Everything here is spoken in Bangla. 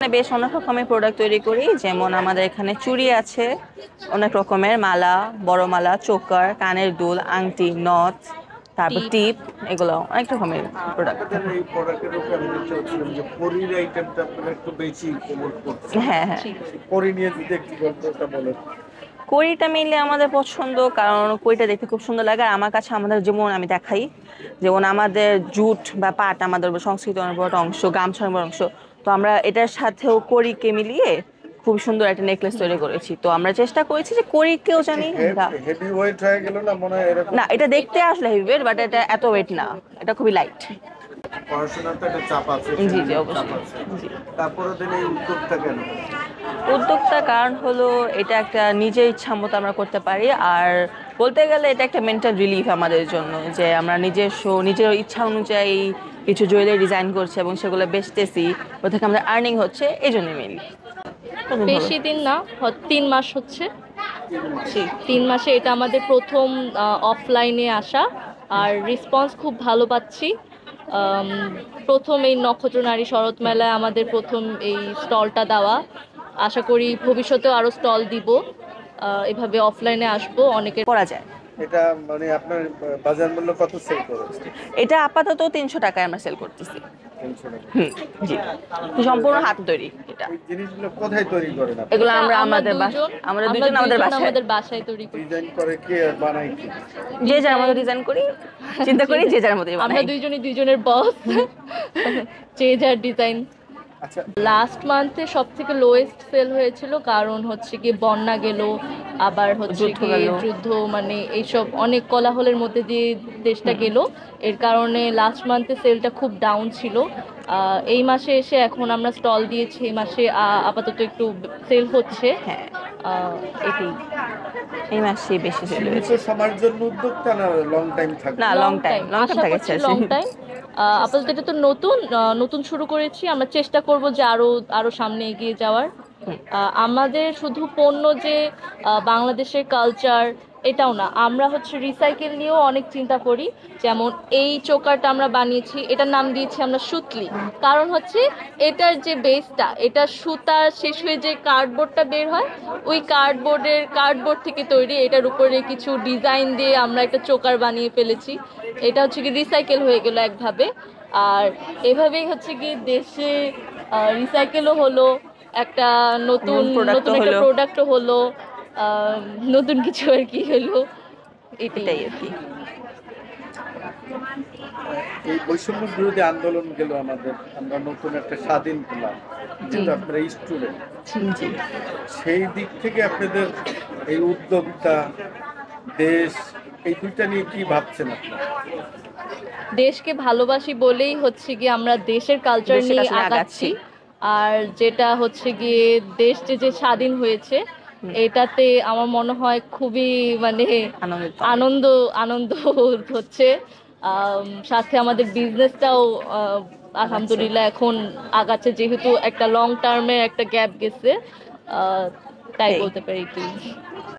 এখানে বেশ অনেক রকমের প্রোডাক্ট তৈরি করি, যেমন আমাদের এখানে চুড়ি আছে, অনেক রকমের মালা, বড় মালা, চোকার, কানের দুল, আংটি, নথ, তারপর টিপ। টিপ, এগুলো অনেক রকমের প্রোডাক্ট আপনাদের থাকে। এই প্রোডাক্টের উপরে আমি দেখতে পাচ্ছিলাম যে পরির আইটেমটা আপনারা একটু বেশি প্রমোট করছেন। হ্যাঁ, হ্যাঁ। জি। পরি নিয়ে যদি একটু গল্পটা বলেন। কড়িটা মেনলি আমাদের পছন্দ, কারণ কড়িটা দেখতে খুব সুন্দর লাগে। আর আমার কাছে আমাদের যেমন আমি দেখাই, যেমন আমাদের জুট বা পাট আমাদের সংস্কৃতির অনেক বড় একটা অংশ, গামছার বড় অংশ। তো আমরা এটার সাথেও কড়িকে মিলিয়ে খুব সুন্দর একটা নেকলেস তৈরি করেছি। তো আমরা চেষ্টা করেছি যে কড়িকেও জানি আমরা। হেভি ওয়েট হয়ে গেল না মনে হয় এরকম? না, এটা দেখতে আসলে হেভি ওয়েট, বাট এটা এত ওয়েট না, এটা খুবই লাইট। পড়াশোনার তো একটা চাপ আছে, জি, জি, ফ্যামিলির চাপ অবশ্যই। আছে। জি। তারপরে দিন এই উদ্যোগটা কেন? উদ্যোক্তা কারণ হলো এটা একটা নিজের ইচ্ছা মতো আমরা করতে পারি। আর বলতে গেলে এটা একটা মেন্টাল রিলিফ আমাদের জন্য, যে আমরা নিজের ইচ্ছা অনুযায়ী কিছু জুয়েলারি ডিজাইন করছি এবং সেগুলো বেচতেছি, ওটা থেকে আমাদের আর্নিং হচ্ছে, এই জন্য মেইনলি। ভালো। বেশি দিন না, 3 মাস হচ্ছে। 3 মাস। জি, 3 মাসে এটা আমাদের প্রথম অফলাইনে আসা, আর রেসপন্স খুব ভালো পাচ্ছি। আম, প্রথম এই নক্ষত্র নারী শরৎ মেলায় আমাদের প্রথম এই স্টলটা দেওয়া। আশা করি ভবিষ্যতেও আরো স্টল দিব। এভাবে অফলাইনে আসবো অনেকের। করা যায়। এটা মানে আপনার বাজার মূল্য কত সেল করেছে? এটা আপাতত 300 টাকায় আমরা সেল করতেছি। 300 টাকা। হুম। জি। সম্পূর্ণ হাতে তৈরি এটা। এই জিনিসগুলো কোথায় তৈরি করেন আপনি? এগুলো এটা আমরা আমরা আমাদের দুজন আমরা আমরা দুজন আমাদের দুইজন বাসায় আমাদের বাসায় তৈরি করি। ডিজাইন করে কে আর বানায় কি? যে যার মতো ডিজাইন করি, চিন্তা করি যে যার মতো আমরা বানাই। দুইজনই দুইজনের বস, যে যার ডিজাইন। আচ্ছা, লাস্ট মান্থে সব থেকে লোয়েস্ট সেল হয়েছিল, কারণ হচ্ছে কি বন্যা গেল, আবার হচ্ছে যুদ্ধ কি গেল। যুদ্ধ, মানে এইসব অনেক কোলাহলের মধ্যে দিয়ে দেশটা গেল। এর কারণে লাস্ট মান্থে সেলটা খুব ডাউন ছিল। এই মাসে এসে এখন আমরা স্টল দিয়েছি, এই মাসে আপাতত একটু সেল হচ্ছে। হ্যাঁ, আহ, এটাই। এই মাসে বেশি সেল সীমিত হয়েছে। সময়ের জন্য উদ্যোগটা না লং টাইম থাকবে? না, লং টাইম আশা থাকে করছি লং টাইম। আপাতত এটা তো নতুন নতুন শুরু করেছি, আমরা চেষ্টা করব যে আরো আরো সামনে এগিয়ে যাওয়ার। আমাদের শুধু পণ্য যে বাংলাদেশের কালচার এটাও না, আমরা হচ্ছে রিসাইকেল নিয়েও অনেক চিন্তা করি। যেমন এই চোকারটা আমরা বানিয়েছি, এটার নাম দিয়েছি আমরা সুতলি। কারণ হচ্ছে এটার যে বেসটা, এটা সুতা শেষ হয়ে যে কার্ডবোর্ডটা বের হয়, ওই কার্ডবোর্ড থেকে তৈরি। এটার উপরে কিছু ডিজাইন দিয়ে আমরা একটা চোকার বানিয়ে ফেলেছি। এটা হচ্ছে কি রিসাইকেল হয়ে গেল একভাবে। আর এভাবেই হচ্ছে কি দেশে রিসাইকেলও হলো, একটা নতুন প্রোডাক্ট নতুন একটা হলো। প্রোডাক্টও হলো, নতুন কিছু আর কি হলো, এটাই। এটাই আর কি। এই বৈষম্য বিরোধী আন্দোলন গেল আমাদের, আমরা নতুন একটা স্বাধীন পেলাম, যেহেতু আপনারা স্টুডেন্ট। জি। সেই দিক থেকে আপনাদের এই উদ্যোগটা, দেশ, এই দুইটা নিয়ে কি ভাবছেন আপনারা? দেশকে ভালোবাসি বলেই হচ্ছে গিয়ে আমরা দেশের কালচার দেশের নিয়ে কাছে আগাচ্ছি। আর যেটা হচ্ছে গিয়ে দেশ যে স্বাধীন হয়েছে, এটাতে আমার মনে হয় খুবই মানে আনন্দিত। আনন্দ আনন্দ হচ্ছে। সাথে আমাদের বিজনেসটাও আলহামদুলিল্লাহ এখন আগাচ্ছে, যেহেতু একটা লং টার্মে একটা গ্যাপ গেছে। তাই এই। বলতে পারি কি।